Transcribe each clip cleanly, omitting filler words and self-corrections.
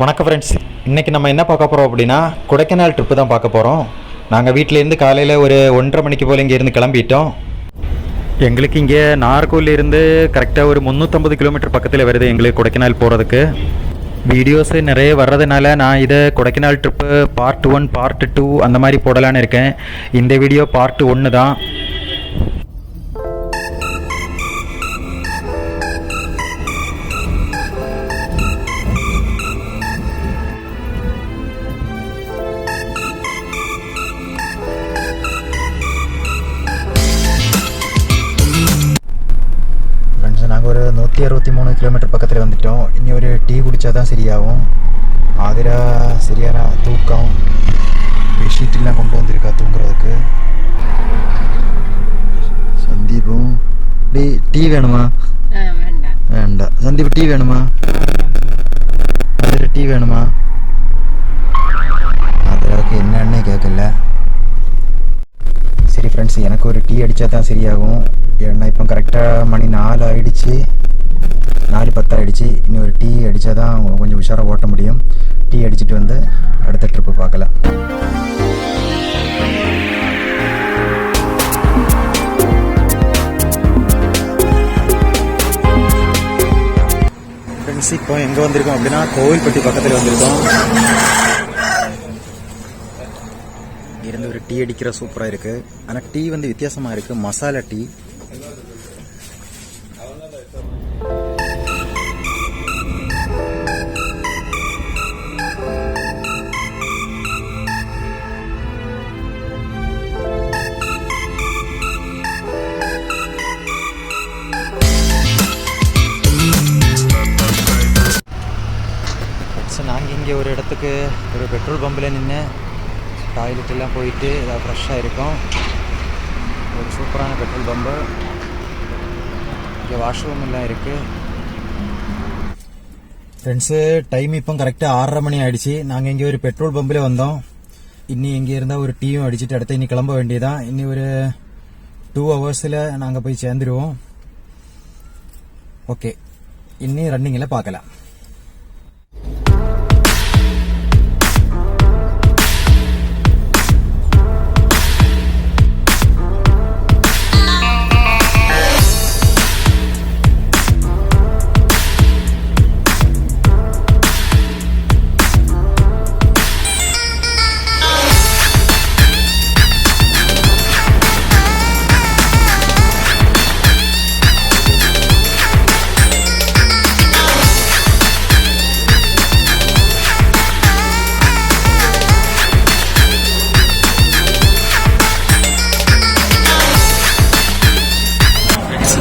வணக்கம் ஃப்ரெண்ட்ஸ், இன்றைக்கி நம்ம என்ன பார்க்க போகிறோம் அப்படின்னா கொடைக்கானல் ட்ரிப்பு தான் பார்க்க போகிறோம். நாங்கள் வீட்டிலேருந்து காலையில் ஒரு 1:30 மணிக்கு போல் இங்கேருந்து கிளம்பிட்டோம். எங்களுக்கு இங்கே நாகர்கோவிலேருந்து கரெக்டாக ஒரு 350 கிலோமீட்டர் பக்கத்தில் வருது எங்களுக்கு கொடைக்கானல் போகிறதுக்கு. வீடியோஸு நிறைய வர்றதுனால நான் இதை கொடைக்கானல் ட்ரிப்பு பார்ட் 1 பார்ட் 2 அந்த மாதிரி போடலான்னு இருக்கேன். இந்த வீடியோ பார்ட் 1 தான். நாங்கள் ஒரு 163 கிலோமீட்டர் பக்கத்தில் வந்துட்டோம். இனி ஒரு டீ குடித்தா தான் சரியாகும். ஆதிரா சரியான தூக்கம், பெட்ஷீட்டெல்லாம் கொண்டு வந்திருக்கா தூங்குறதுக்கு. சந்தீபும் டீ வேணுமா? வேண்டாம். சந்தீப் டீ வேணுமா? ஆதிரா டீ வேணுமா? ஆதிராவுக்கு என்னன்னு கேட்கல. சரி ஃப்ரெண்ட்ஸ், எனக்கு ஒரு டீ அடித்தா தான் சரியாகும். ஏன்னா இப்போ கரெக்டாக மணி 4 ஆகிடுச்சு, 4:10 ஆகிடுச்சு. இன்னும் ஒரு டீ அடித்தா தான் கொஞ்சம் உஷாராக ஓட்ட முடியும். டீ அடிச்சுட்டு வந்து அடுத்த ட்ரிப்பு பார்க்கலாம். ஃப்ரெண்ட்ஸ், இப்போ எங்கே வந்திருக்கோம் அப்படின்னா கோவில்பட்டி பக்கத்தில் வந்திருக்கோம். இருந்து ஒரு டீ அடிக்கிற சூப்பராக இருக்குது. ஆனால் டீ வந்து வித்தியாசமாக இருக்குது, மசாலா டீ. நாங்கள் இங்கே ஒரு இடத்துக்கு ஒரு பெட்ரோல் பம்பில் நின்று டாய்லெட் எல்லாம் போயிட்டு ஏதாவது ஃப்ரெஷ்ஷாக இருக்கும். ஒரு சூப்பரான பெட்ரோல் பம்பு. இங்கே வாஷ்ரூம் எல்லாம் இருக்குது. ஃப்ரெண்ட்ஸு, டைம் இப்போ கரெக்டாக 6:30 மணி ஆகிடுச்சு. நாங்கள் இங்கே ஒரு பெட்ரோல் பம்பில் வந்தோம். இன்னி இங்கே இருந்தால் ஒரு டீயும் அடிச்சுட்டு அடுத்து இன்னி கிளம்ப வேண்டியதான். இன்னி ஒரு 2 ஹவர்ஸில் நாங்கள் போய் சேர்ந்துருவோம். ஓகே, இன்னி ரன்னிங்கில் பார்க்கலாம்.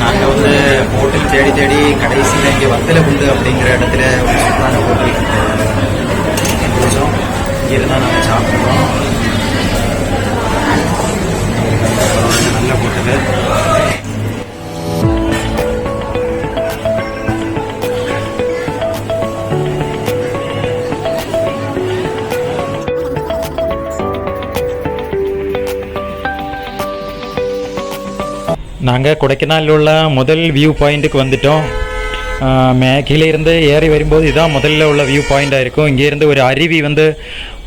நாங்கள் வந்து ஹோட்டல் தேடி தேடி கடைசியில் இங்கே வத்தலகுண்டு அப்படிங்கிற இடத்துல ஒரு சூப்பரான ஹோட்டல் பிடிச்சோம். இங்கே இருந்தால் நாங்கள் சாப்பிட்றோம். நல்ல ஹோட்டலு. நாங்கள் கொடைக்கானலில் உள்ள முதல் வியூ பாயிண்ட்டுக்கு வந்துட்டோம். கீழே இருந்து ஏறி வரும்போது இதுதான் முதல்ல உள்ள வியூ பாயிண்ட்டாக இருக்கும். இங்கேருந்து ஒரு அருவி வந்து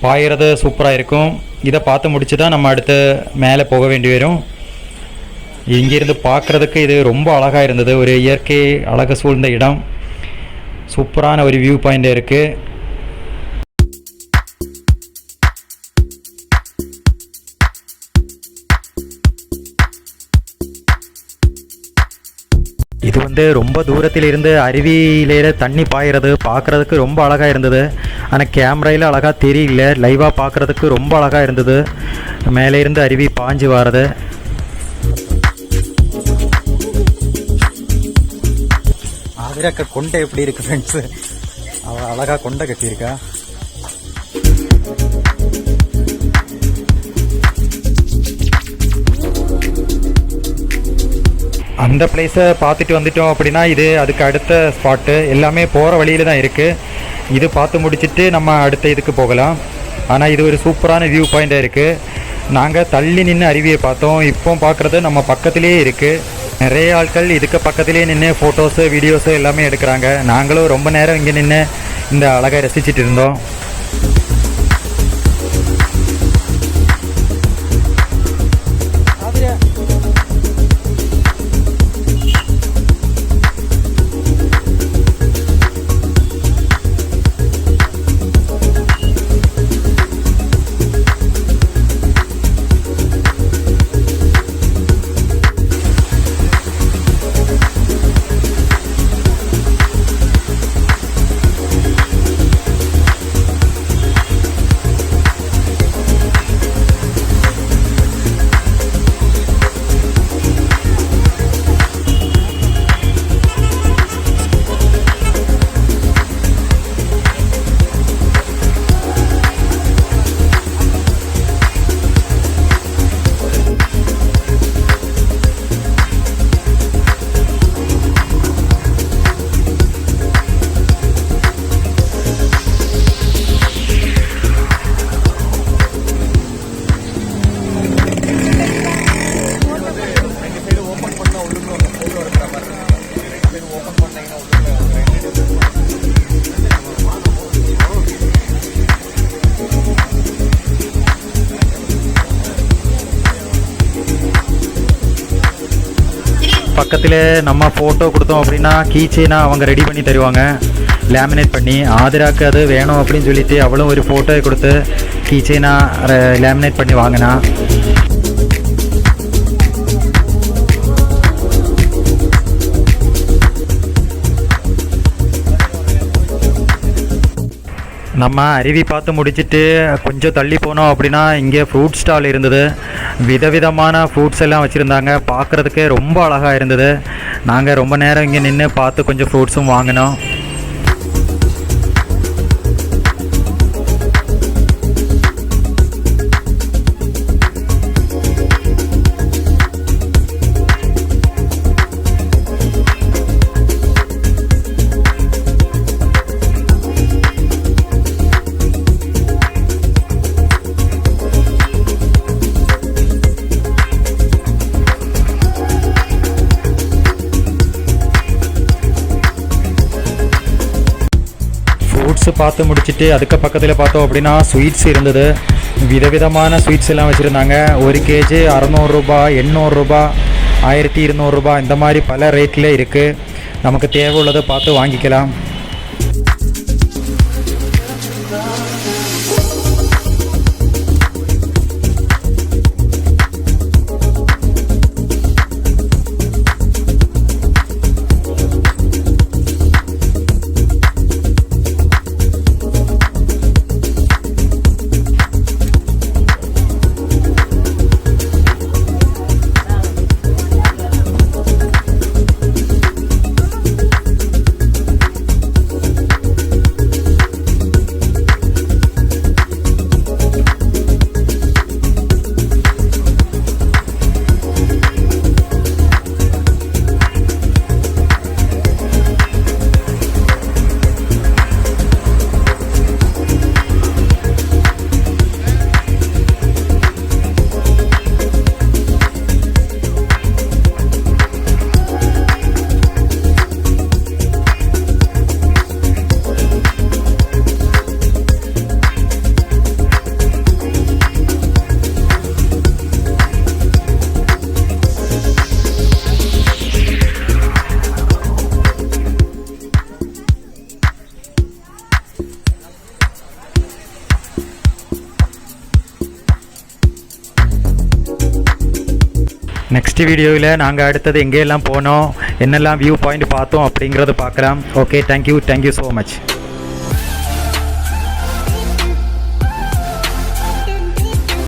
பாயிறது சூப்பராக இருக்கும். இதை பார்த்து முடிச்சு தான் நம்ம அடுத்து மேலே போக வேண்டி வரும். இங்கேருந்து பார்க்குறதுக்கு இது ரொம்ப அழகாக இருந்தது. ஒரு இயற்கை அழகு சூழ்ந்த இடம். சூப்பரான ஒரு வியூ பாயிண்ட் இருக்குது. இது வந்து ரொம்ப தூரத்தில் இருந்து அருவியிலே தண்ணி பாயிறது பார்க்குறதுக்கு ரொம்ப அழகாக இருந்தது. ஆனால் கேமராயில் அழகாக தெரியல, லைவாக பார்க்குறதுக்கு ரொம்ப அழகாக இருந்தது. மேலே இருந்து அருவி பாஞ்சு வர்றது. ஆதிராக்க கொண்டை எப்படி இருக்குது ஃப்ரெண்ட்ஸு? அவள் அழகாக கொண்டை கட்டியிருக்கா. அந்த பிளேஸை பார்த்துட்டு வந்துட்டோம் அப்படின்னா இது அதுக்கு அடுத்த ஸ்பாட்டு. எல்லாமே போகிற வழியில் தான் இருக்குது. இது பார்த்து முடிச்சுட்டு நம்ம அடுத்த இதுக்கு போகலாம். ஆனால் இது ஒரு சூப்பரான வியூ பாயிண்டாக இருக்குது. நாங்கள் தள்ளி நின்று அருவியை பார்த்தோம். இப்போ பார்க்குறது நம்ம பக்கத்திலே இருக்குது. நிறைய ஆட்கள் இதுக்கு பக்கத்திலே நின்று ஃபோட்டோஸு வீடியோஸு எல்லாமே எடுக்கிறாங்க. நாங்களும் ரொம்ப நேரம் இங்கே நின்று இந்த அழகை ரசிச்சிட்டு இருந்தோம். பக்கத்தில் நம்ம ஃபோட்டோ கொடுத்தோம் அப்படின்னா கீச்செயினா அவங்க ரெடி பண்ணி தருவாங்க, லேமினேட் பண்ணி. ஆதிராக்கு அது வேணும் அப்படின்னு சொல்லிட்டு அவளும் ஒரு ஃபோட்டோவை கொடுத்து கீச்செயினா லேமினேட் பண்ணி வாங்கினா. நம்ம அருவி பார்த்து முடிச்சுட்டு கொஞ்சம் தள்ளி போனோம் அப்படின்னா இங்கே ஃப்ரூட் ஸ்டால் இருந்தது. விதவிதமான ஃப்ரூட்ஸ் எல்லாம் வச்சுருந்தாங்க. பார்க்குறதுக்கே ரொம்ப அழகாக இருந்தது. நாங்கள் ரொம்ப நேரம் இங்கே நின்று பார்த்து கொஞ்சம் ஃப்ரூட்ஸும் வாங்கினோம். ஃப்ரூட்ஸு பார்த்து முடிச்சுட்டு அதுக்கு பக்கத்தில் பார்த்தோம் அப்படின்னா ஸ்வீட்ஸ் இருந்தது. விதவிதமான ஸ்வீட்ஸ் எல்லாம் வச்சுருந்தாங்க. 1 kg 600 ரூபா, 800 ரூபா, 1200 ரூபா, இந்த மாதிரி பல ரேட்டில் இருக்குது. நமக்கு தேவை உள்ளதை பார்த்து வாங்கிக்கலாம். நெக்ஸ்ட் வீடியோவில் நாங்கள் அடுத்தது எங்கெல்லாம் போனோம், என்னெல்லாம் வியூ பாயிண்ட் பார்த்தோம் அப்படிங்கிறத பார்க்கலாம். Okay, thank you so much.